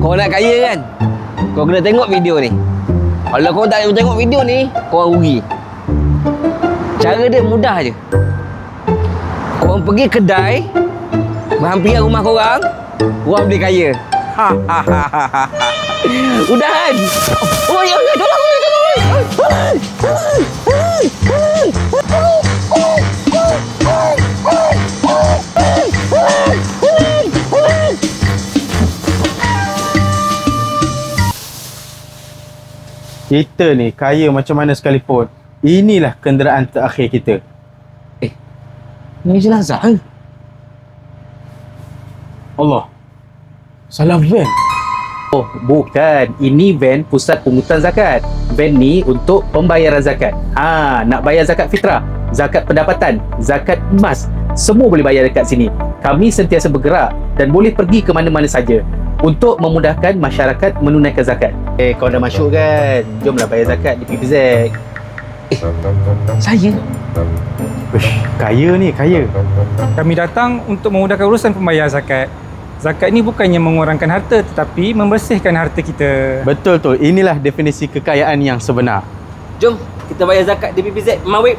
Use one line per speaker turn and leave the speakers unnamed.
Kau nak kaya kan? Kau kena tengok video ni. Kalau kau tak tengok video ni, kau rugi. Cara dia mudah je. Korang pergi kedai berhampiran rumah korang beli kaya. Udah kan? Oh ya, tolong.
Kita ni kaya macam mana sekalipun, inilah kenderaan terakhir kita.
Ni jenazah kan?
Allah, salah van.
Oh, bukan. Ini van pusat pungutan zakat. Van ni untuk pembayaran zakat. Nak bayar zakat fitrah, zakat pendapatan, zakat emas, semua boleh bayar dekat sini. Kami sentiasa bergerak dan boleh pergi ke mana-mana saja untuk memudahkan masyarakat menunaikan zakat. Kau dah masuk kan? Jomlah bayar zakat di PPZ.
Saya?
Uish, kaya ni, kaya.
Kami datang untuk memudahkan urusan pembayaran zakat. Zakat ni bukannya mengurangkan harta tetapi membersihkan harta kita.
Betul tu, inilah definisi kekayaan yang sebenar.
Jom kita bayar zakat di PPZ Mawib.